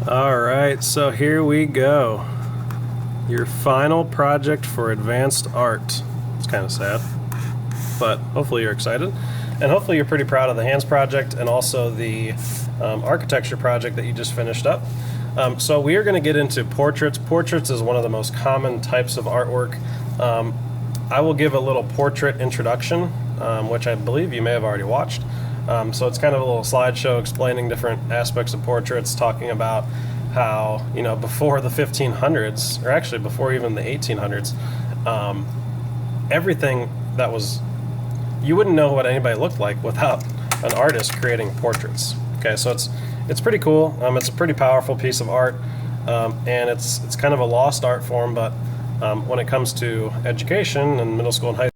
Alright, so here we go. Your final project for advanced art. It's kind of sad, but hopefully you're excited. And hopefully you're pretty proud of the hands project and also the architecture project that you just finished up. So we are going to get into portraits. Portraits is one of the most common types of artwork. I will give a little portrait introduction, which I believe you may have already watched. So it's kind of a little slideshow explaining different aspects of portraits, talking about how, you know, before the 1500s, or actually before even the 1800s, everything that was, you wouldn't know what anybody looked like without an artist creating portraits. Okay, so it's pretty cool. It's a pretty powerful piece of art, and it's kind of a lost art form, but when it comes to education and middle school and high school,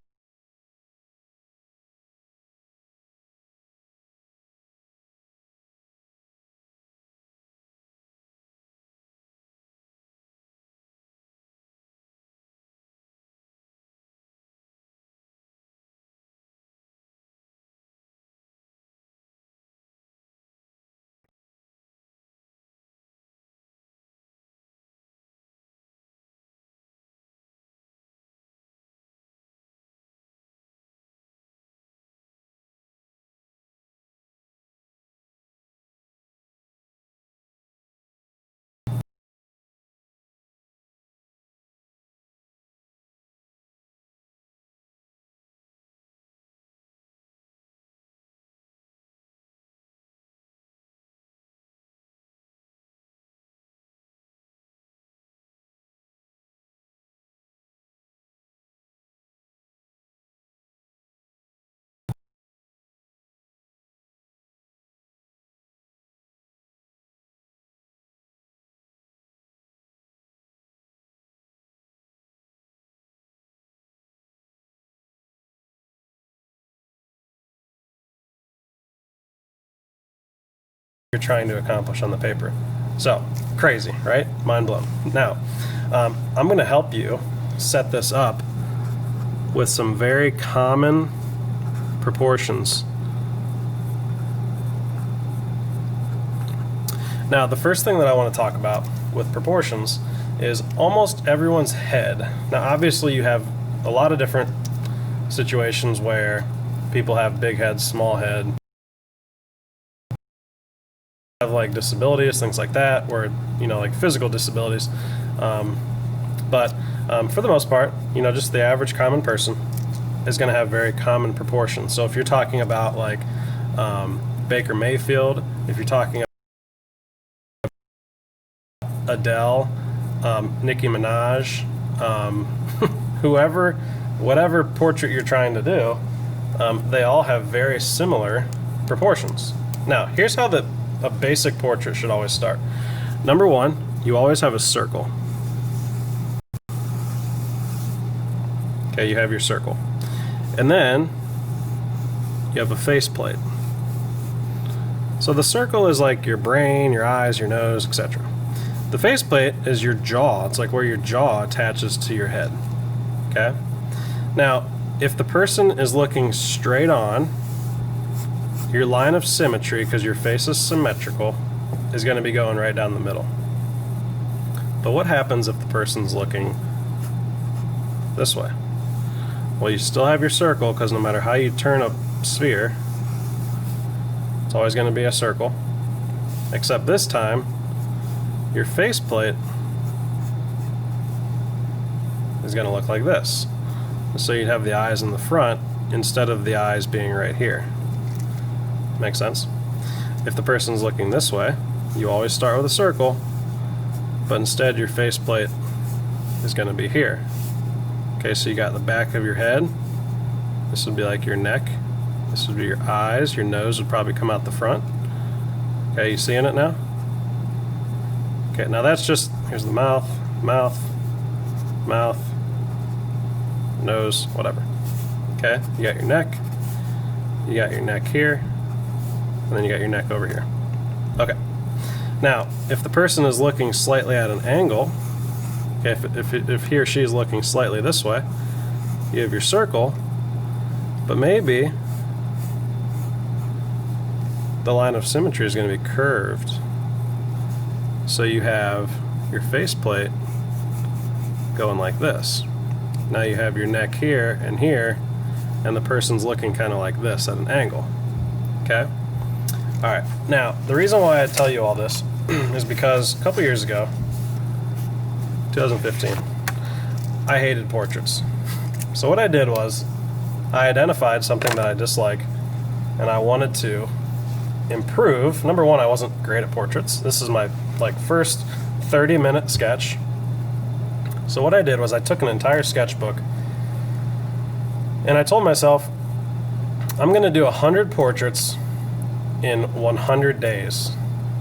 you're trying to accomplish on the paper. So, crazy, right? Mind blown. Now, I'm going to help you set this up with some very common proportions. Now, the first thing that I want to talk about with proportions is almost everyone's head. Now, obviously, you have a lot of different situations where people have big heads, small head, have like disabilities, things like that, or, you know, like physical disabilities. But for the most part, you know, just the average common person is going to have very common proportions. So if you're talking about like Baker Mayfield, if you're talking about Adele, Nicki Minaj, whoever, whatever portrait you're trying to do, they all have very similar proportions. Now, here's how a basic portrait should always start. Number one, you always have a circle. Okay, you have your circle. And then you have a faceplate. So the circle is like your brain, your eyes, your nose, etc. The faceplate is your jaw. It's like where your jaw attaches to your head. Okay? Now, if the person is looking straight on, your line of symmetry, because your face is symmetrical, is going to be going right down the middle. But what happens if the person's looking this way? Well, you still have your circle, because no matter how you turn a sphere, it's always going to be a circle. Except this time, your faceplate is going to look like this. So you'd have the eyes in the front instead of the eyes being right here. Makes sense? If the person's looking this way, you always start with a circle, but instead your faceplate is going to be here. Okay, so you got the back of your head. This would be like your neck. This would be your eyes. Your nose would probably come out the front. Okay, you seeing it now? Okay, now that's just, here's the mouth, mouth, mouth, nose, whatever. Okay, you got your neck. You got your neck here. And then you got your neck over here. Okay. Now, if the person is looking slightly at an angle, okay, if he or she is looking slightly this way, you have your circle, but maybe the line of symmetry is going to be curved. So you have your faceplate going like this. Now you have your neck here, and the person's looking kind of like this at an angle. Okay? Alright, now the reason why I tell you all this is because a couple years ago, 2015, I hated portraits. So what I did was, I identified something that I dislike, and I wanted to improve. Number one, I wasn't great at portraits. This is my first 30-minute sketch. So what I did was I took an entire sketchbook, and I told myself, I'm going to do 100 portraits in 100 days.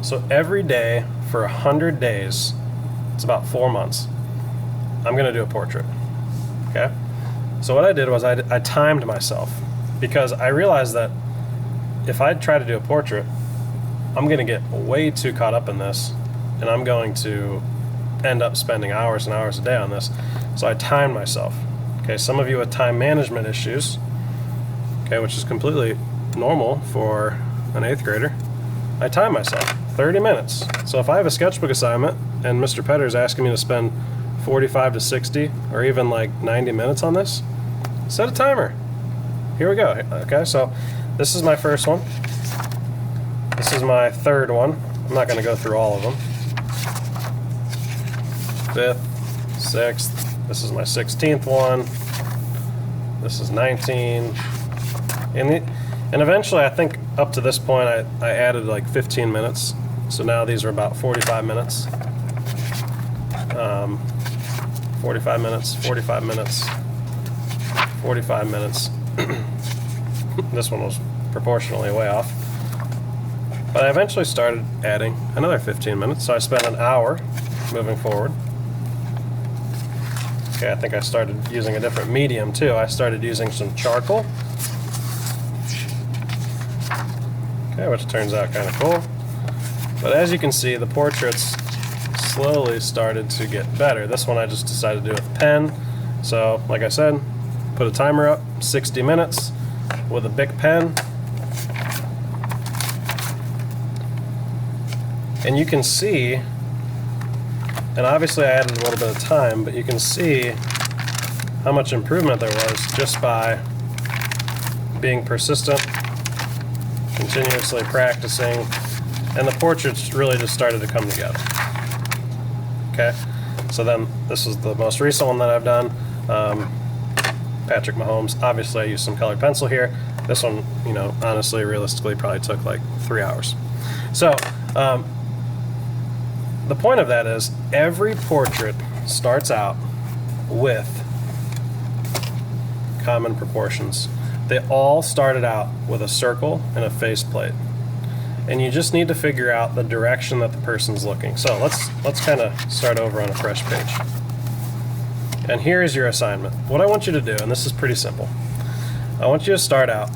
So every day for 100 days, it's about 4 months, I'm going to do a portrait. Okay? So what I did was I timed myself, because I realized that if I try to do a portrait, I'm going to get way too caught up in this, and I'm going to end up spending hours and hours a day on this. So I timed myself. Okay, some of you with time management issues, okay, which is completely normal for an 8th grader, I time myself 30 minutes. So if I have a sketchbook assignment and Mr. Petter is asking me to spend 45 to 60 or even 90 minutes on this, set a timer. Here we go. Okay, so this is my first one. This is my third one. I'm not going to go through all of them. 5th, 6th. This is my 16th one. This is 19. And eventually, I think up to this point, I added 15 minutes. So now these are about 45 minutes. 45 minutes, 45 minutes, 45 minutes. This one was proportionally way off. But I eventually started adding another 15 minutes, so I spent an hour moving forward. Okay, I think I started using a different medium too. I started using some charcoal. Okay, which turns out kind of cool. But as you can see, the portraits slowly started to get better. This one I just decided to do with a pen. So, like I said, put a timer up, 60 minutes with a Bic pen. And you can see, and obviously I added a little bit of time, but you can see how much improvement there was just by being persistent, continuously practicing, and the portraits really just started to come together. Okay, so then this is the most recent one that I've done. Patrick Mahomes. Obviously I used some colored pencil here. This one, honestly, realistically, probably took 3 hours. So, the point of that is every portrait starts out with common proportions. They all started out with a circle and a faceplate. And you just need to figure out the direction that the person's looking. So let's kind of start over on a fresh page. And here is your assignment. What I want you to do, and this is pretty simple, I want you to start out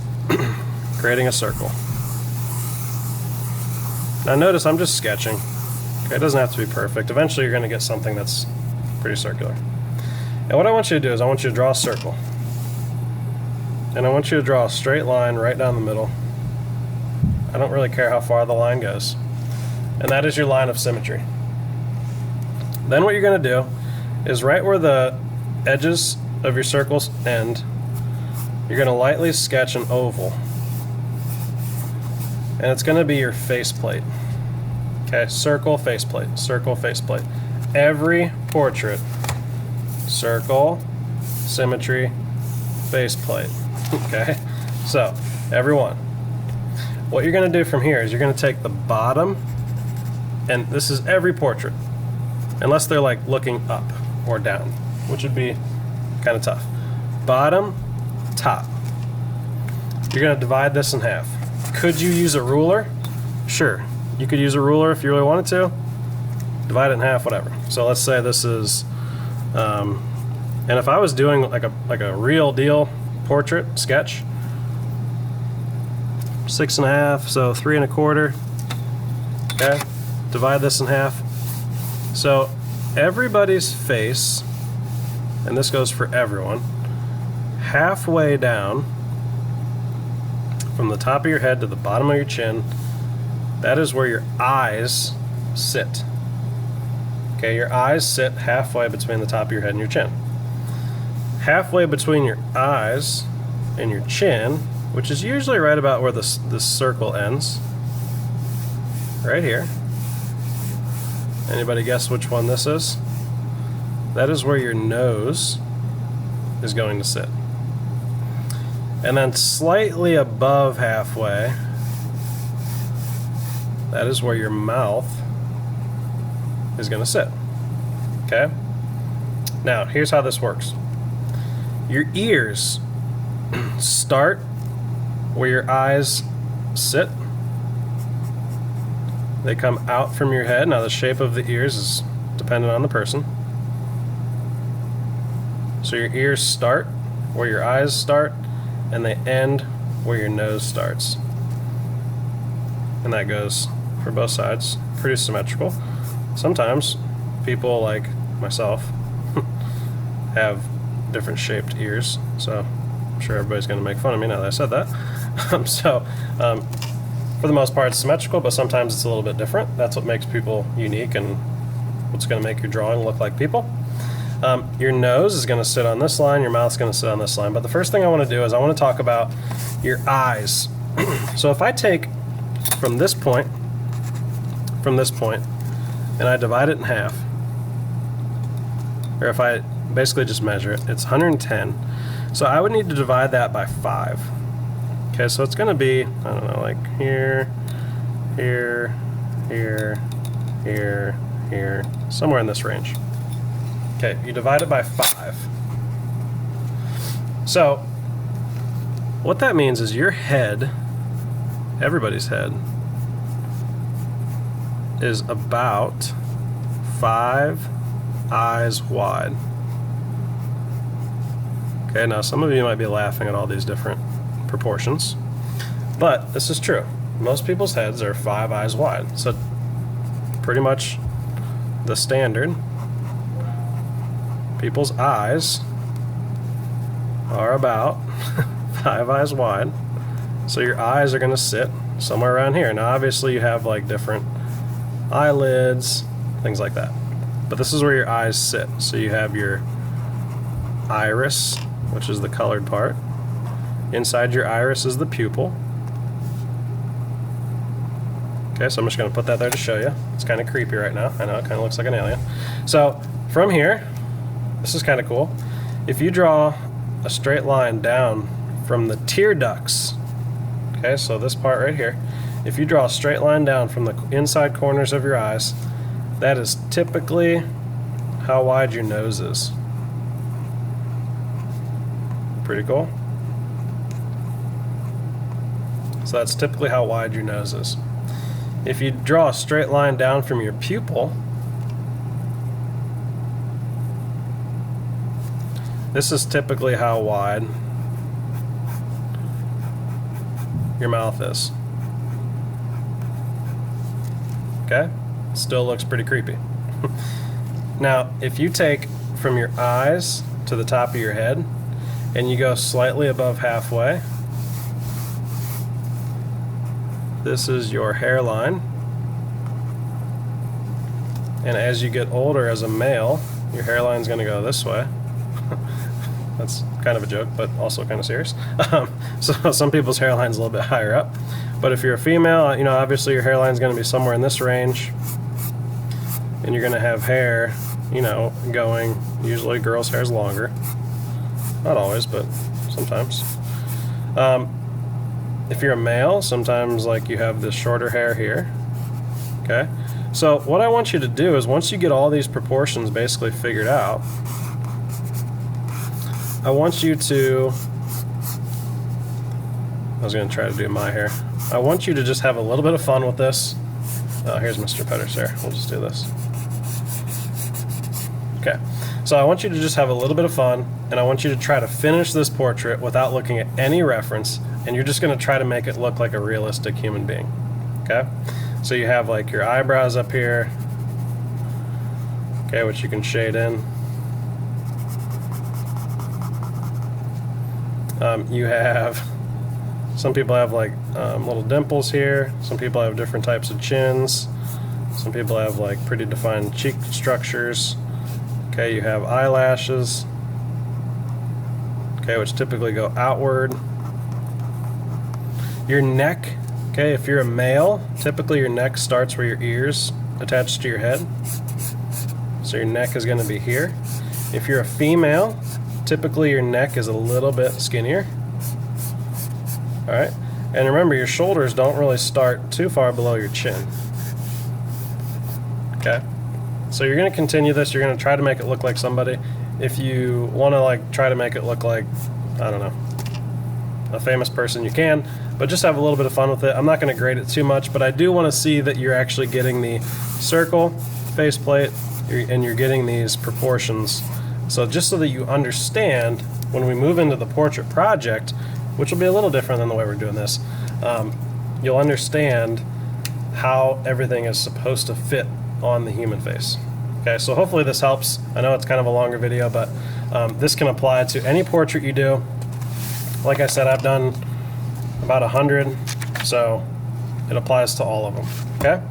creating a circle. Now notice I'm just sketching. Okay, it doesn't have to be perfect. Eventually you're going to get something that's pretty circular. And what I want you to do is I want you to draw a circle. And I want you to draw a straight line right down the middle. I don't really care how far the line goes. And that is your line of symmetry. Then what you're going to do is right where the edges of your circles end, you're going to lightly sketch an oval. And it's going to be your faceplate. Okay, circle, faceplate, circle, faceplate. Every portrait, circle, symmetry, faceplate. Okay, so everyone. What you're going to do from here is you're going to take the bottom, and this is every portrait, unless they're looking up or down, which would be kind of tough. Bottom, top. You're going to divide this in half. Could you use a ruler? Sure. You could use a ruler if you really wanted to. Divide it in half, whatever. So let's say this is, and if I was doing like a real deal portrait sketch, 6 1/2, so 3 1/4. Okay, divide this in half. So everybody's face, and this goes for everyone, halfway down from the top of your head to the bottom of your chin, that is where your eyes sit. Okay, your eyes sit halfway between the top of your head and your chin. Halfway between your eyes and your chin, which is usually right about where this circle ends, right here. Anybody guess which one this is? That is where your nose is going to sit. And then slightly above halfway, that is where your mouth is going to sit. Okay? Now, here's how this works. Your ears start where your eyes sit. They come out from your head. Now, the shape of the ears is dependent on the person. So your ears start where your eyes start, and they end where your nose starts. And that goes for both sides, pretty symmetrical. Sometimes people like myself have different shaped ears, so I'm sure everybody's going to make fun of me now that I said that. For the most part it's symmetrical, but sometimes it's a little bit different. That's what makes people unique and what's going to make your drawing look like people. Your nose is going to sit on this line, your mouth's going to sit on this line, but the first thing I want to do is I want to talk about your eyes. So if I take from this point, and I divide it in half, or if I basically just measure it, it's 110. So I would need to divide that by 5. Okay, so it's going to be, I don't know, like here, here, here, here, here, somewhere in this range. Okay, you divide it by 5. So what that means is your head, everybody's head, is about 5 eyes wide. Okay, now some of you might be laughing at all these different proportions, but this is true. Most people's heads are 5 eyes wide. So pretty much the standard, people's eyes are about 5 eyes wide. So your eyes are going to sit somewhere around here. Now obviously you have like different eyelids, things like that. But this is where your eyes sit. So you have your iris, which is the colored part. Inside your iris is the pupil. Okay, so I'm just going to put that there to show you. It's kind of creepy right now. I know, it kind of looks like an alien. So from here, this is kind of cool. If you draw a straight line down from the tear ducts, okay, so this part right here, if you draw a straight line down from the inside corners of your eyes, that is typically how wide your nose is. Pretty cool. So that's typically how wide your nose is. If you draw a straight line down from your pupil, this is typically how wide your mouth is. Okay? Still looks pretty creepy. Now, if you take from your eyes to the top of your head and you go slightly above halfway, this is your hairline. And as you get older as a male, your hairline's going to go this way. That's kind of a joke, but also kind of serious. So some people's hairline's a little bit higher up. But if you're a female, you know, obviously your hairline's going to be somewhere in this range. And you're going to have hair, you know, going, usually girls' hair is longer. Not always, but sometimes. If you're a male, sometimes like you have this shorter hair here. Okay? So what I want you to do is once you get all these proportions basically figured out, I want you to, I was going to try to do my hair. I want you to just have a little bit of fun with this. Oh, here's Mr. Petter's hair. We'll just do this. Okay, so I want you to just have a little bit of fun, and I want you to try to finish this portrait without looking at any reference, and you're just going to try to make it look like a realistic human being. Okay, so you have like your eyebrows up here, okay, which you can shade in. You have, some people have like little dimples here, some people have different types of chins, Some people have like pretty defined cheek structures. Okay, you have eyelashes, okay, which typically go outward. Your neck, okay, if you're a male, typically your neck starts where your ears attached to your head. So your neck is going to be here. If you're a female, typically your neck is a little bit skinnier. All right, and remember, your shoulders don't really start too far below your chin. Okay, so you're going to continue this. You're going to try to make it look like somebody. If you want to like try to make it look like, I don't know, a famous person, you can, but just have a little bit of fun with it. I'm not going to grade it too much, but I do want to see that you're actually getting the circle faceplate and you're getting these proportions. So just so that you understand when we move into the portrait project, which will be a little different than the way we're doing this, you'll understand how everything is supposed to fit on the human face. Okay, so hopefully this helps. I know it's kind of a longer video, but this can apply to any portrait you do. Like I said, I've done about 100, so it applies to all of them. Okay,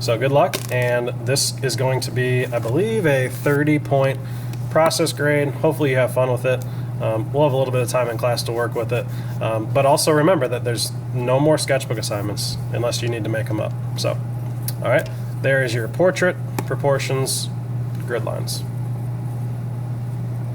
so good luck, and this is going to be, I believe, a 30-point process grade. Hopefully you have fun with it. We'll have a little bit of time in class to work with it, but also remember that there's no more sketchbook assignments unless you need to make them up. So, all right, there is your portrait, proportions, grid lines.